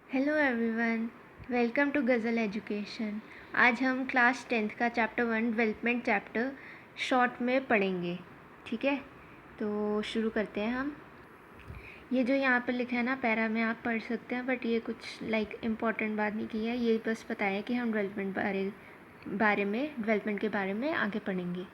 Hello everyone, welcome to Ghazal education. आज हम class 10th का चैप्टर 1 डेवलपमेंट चैप्टर शॉर्ट में पढ़ेंगे। ठीक है, तो शुरू करते हैं हम। ये जो यहाँ पर लिखा है ना पैरा में, आप पढ़ सकते हैं, बट ये कुछ इम्पोर्टेंट बात नहीं की है। ये बस बताया है कि हम डेवलपमेंट के बारे में आगे पढ़ेंगे।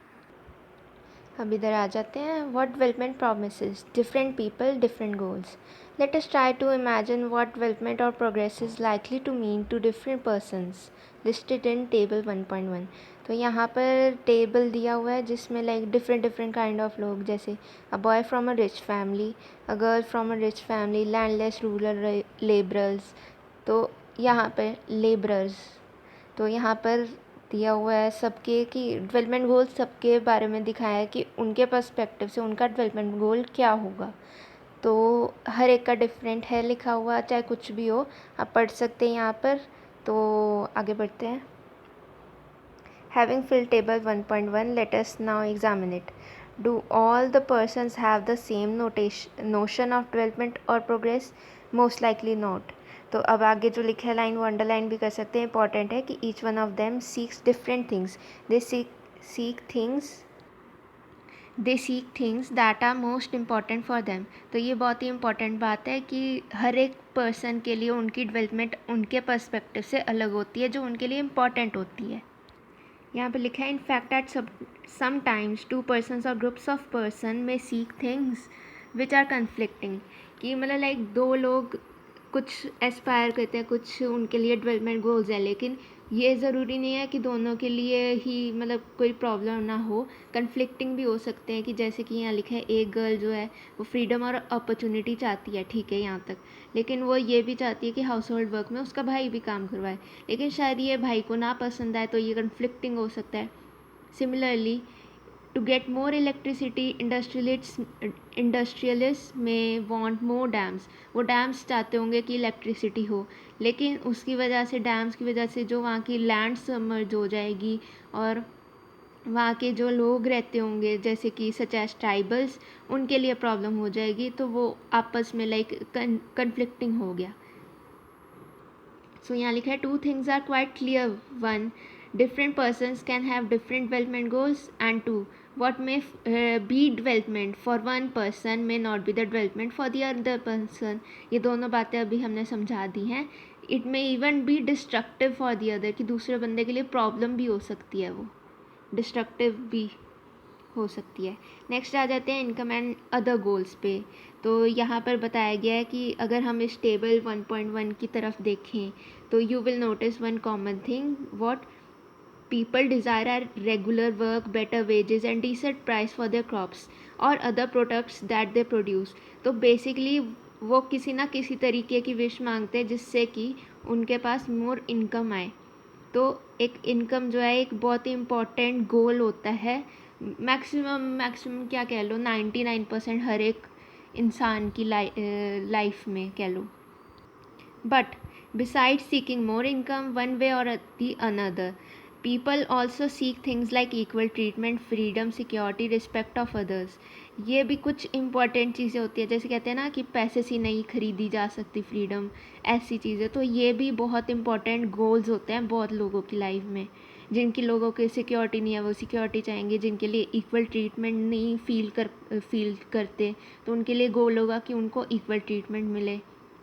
अब इधर आ जाते हैं। What development promises different people different goals. Let us try to imagine what development और progress is likely to mean to different persons listed in table 1.1। तो यहाँ पर टेबल दिया हुआ है जिसमें डिफरेंट काइंड ऑफ लोग, जैसे a boy from a rich family, a girl from a rich family, landless rural labourers. तो यहाँ पर लेबरर्स, तो यहाँ पर दिया हुआ है सबके कि डेवलपमेंट गोल सबके बारे में दिखाया है कि उनके पर्सपेक्टिव से उनका डेवलपमेंट गोल क्या होगा। तो हर एक का डिफरेंट है लिखा हुआ, चाहे कुछ भी हो आप पढ़ सकते हैं यहाँ पर। तो आगे बढ़ते हैं। Having filled table 1.1, let us now examine it. Do all the persons have the same notion of development or progress? Most likely not. तो अब आगे जो लिखा है लाइन वो अंडरलाइन भी कर सकते हैं, इंपॉर्टेंट है कि each one of them seeks different things. They seek things that are most important for them. तो ये बहुत ही इंपॉर्टेंट बात है कि हर एक पर्सन के लिए उनकी डेवलपमेंट उनके पर्सपेक्टिव से अलग होती है, जो उनके लिए इम्पॉर्टेंट होती है। यहाँ पे लिखा है in fact at sometimes two persons और ग्रुप्स ऑफ पर्सन में seek things which are conflicting. कि मतलब दो लोग कुछ एस्पायर करते हैं, कुछ उनके लिए डेवलपमेंट गोल्स है, लेकिन ये ज़रूरी नहीं है कि दोनों के लिए ही कोई प्रॉब्लम ना हो। कन्फ्लिक्टिंग भी हो सकते हैं, कि जैसे कि यहाँ लिखा है एक गर्ल जो है वो फ्रीडम और अपॉर्चुनिटी चाहती है, ठीक है यहाँ तक, लेकिन वो ये भी चाहती है कि हाउस होल्ड वर्क में उसका भाई भी काम करवाए, लेकिन शायद ये भाई को ना पसंद आए, तो ये कन्फ्लिक्टिंग हो सकता है। Similarly, to get more electricity industrialist may want more dams. वो डैम्स चाहते होंगे कि इलेक्ट्रिसिटी हो, लेकिन उसकी वजह से, डैम्स की वजह से जो वहाँ की लैंड सबमर्ज हो जाएगी और वहाँ के जो लोग रहते होंगे जैसे कि सच एज ट्राइबल्स, उनके लिए प्रॉब्लम हो जाएगी। तो वो आपस में कन्फ्लिक्टिंग हो गया। सो यहाँ लिखा है two things are quite clear. One, different persons can have different development goals, and two, what may be development for one person may not be the development for the other person. ये दोनों बातें अभी हमने समझा दी हैं। It may even be destructive for the other, कि दूसरे बंदे के लिए प्रॉब्लम भी हो सकती है, वो डिस्ट्रक्टिव भी हो सकती है। नेक्स्ट आ जाते हैं इनकम एंड अदर गोल्स पे। तो यहाँ पर बताया गया है कि अगर हम इस टेबल 1.1 की तरफ देखें तो you will notice one common thing. What people desire are regular work, better wages and decent price for their crops or other products that they produce. तो बेसिकली वो किसी ना किसी तरीके की विश मांगते हैं जिससे कि उनके पास मोर इनकम आए। तो एक इनकम जो है एक बहुत ही इम्पॉर्टेंट गोल होता है। मैक्सिमम क्या कह लो, 99% हर एक इंसान की लाइफ में कह लो। But besides seeking more income one way or the another, people also seek things like equal treatment, freedom, security, respect of others. ये भी कुछ इम्पॉर्टेंट चीज़ें होती है, जैसे कहते हैं ना कि पैसे से नहीं खरीदी जा सकती फ्रीडम, ऐसी चीज़ें। तो ये भी बहुत इम्पॉर्टेंट गोल्स होते हैं बहुत लोगों की लाइफ में। जिनकी लोगों की सिक्योरिटी नहीं है वो सिक्योरिटी चाहेंगे, जिनके लिए इक्वल ट्रीटमेंट नहीं फील करते तो उनके लिए गोल होगा कि उनको इक्वल ट्रीटमेंट मिले।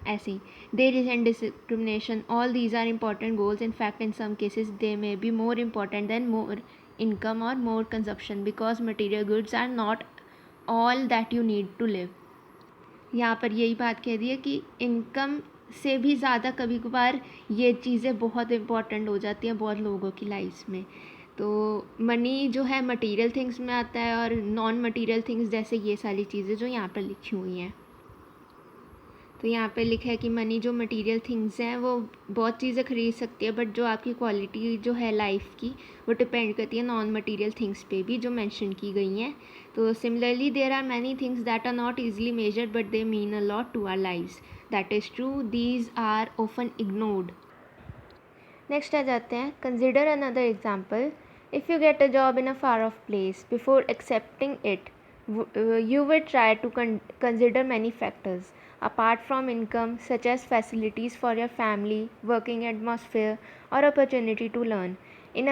ऐसे ही there is and discrimination, all these are important goals. In fact in some cases they may be more important than more income और more consumption, because material goods are not all that you need to live. यहाँ पर यही बात कह दी है कि income से भी ज़्यादा कभी कभार ये चीज़ें बहुत इम्पॉर्टेंट हो जाती हैं बहुत लोगों की लाइफ में। तो मनी जो है मटेरियल थिंग्स में आता है, और नॉन मटेरियल थिंग्स जैसे ये सारी चीज़ें जो यहाँ पर लिखी हुई हैं। तो यहाँ पे लिखा है कि मनी जो मटेरियल थिंग्स हैं वो बहुत चीज़ें खरीद सकती है, बट जो आपकी क्वालिटी जो है लाइफ की वो डिपेंड करती है नॉन मटेरियल थिंग्स पे भी, जो मेंशन की गई हैं। तो similarly there are many things that are not easily measured but they mean a lot to our lives. That is true, these are often ignored. Next आ जाते हैं consider another example. If you get a job in a far off place, before accepting it you will try to consider many factors. apart from income such as facilities for your family, working atmosphere, or opportunity to learn. In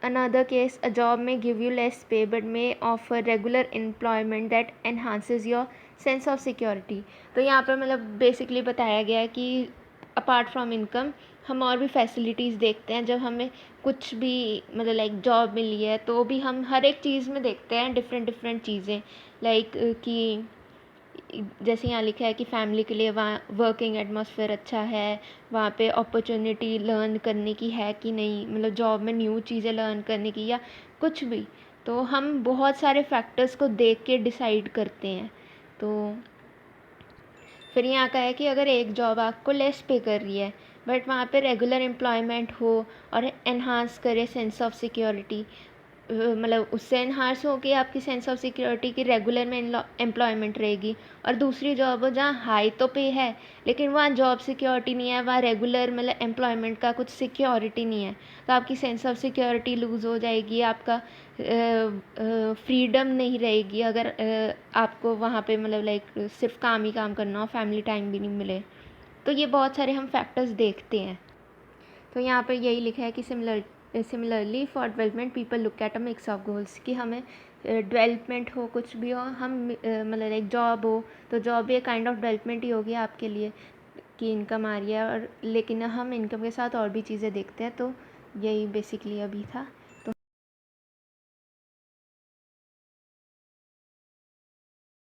another case, a job may give you less pay but may offer regular employment that enhances your sense of security. तो यहाँ पर मतलब basically बताया गया है कि apart from income हम और भी फैसिलिटीज़ देखते हैं जब हमें कुछ भी मतलब लाइक जॉब मिली है तो भी हम हर एक चीज़ में देखते हैं डिफरेंट डिफरेंट चीज़ें लाइक कि जैसे यहाँ लिखा है कि फैमिली के लिए वहाँ वर्किंग एटमॉस्फेयर अच्छा है, वहाँ पे अपॉर्चुनिटी लर्न करने की है कि नहीं, मतलब जॉब में न्यू चीज़ें लर्न करने की या कुछ भी। तो हम बहुत सारे फैक्टर्स को देख के डिसाइड करते हैं। तो फिर यहाँ का है कि अगर एक जॉब आपको लेस पे कर रही है बट वहाँ पे रेगुलर एम्प्लॉयमेंट हो और एनहांस करे सेंस ऑफ सिक्योरिटी, मतलब उससे एनहांस हो कि आपकी सेंस ऑफ सिक्योरिटी की रेगुलर में एम्प्लॉयमेंट रहेगी, और दूसरी जॉब हो जहाँ हाई तो पे है लेकिन वहाँ जॉब सिक्योरिटी नहीं है, वहाँ रेगुलर मतलब एम्प्लॉयमेंट का कुछ सिक्योरिटी नहीं है, तो आपकी सेंस ऑफ सिक्योरिटी लूज़ हो जाएगी, आपका फ्रीडम नहीं रहेगी अगर आपको वहाँ पे मतलब लाइक सिर्फ काम ही काम करना हो, फैमिली टाइम भी नहीं मिले। तो ये बहुत सारे हम फैक्टर्स देखते हैं। तो यहाँ पर यही लिखा है कि similarly for development people look at a mix of goals, कि हमें डेवलपमेंट हो कुछ भी हो, हम मतलब एक जॉब हो तो जॉब भी एक काइंड ऑफ डेवलपमेंट ही होगी आपके लिए कि इनकम आ रही है, और लेकिन हम इनकम के साथ और भी चीज़ें देखते हैं। तो यही बेसिकली अभी था।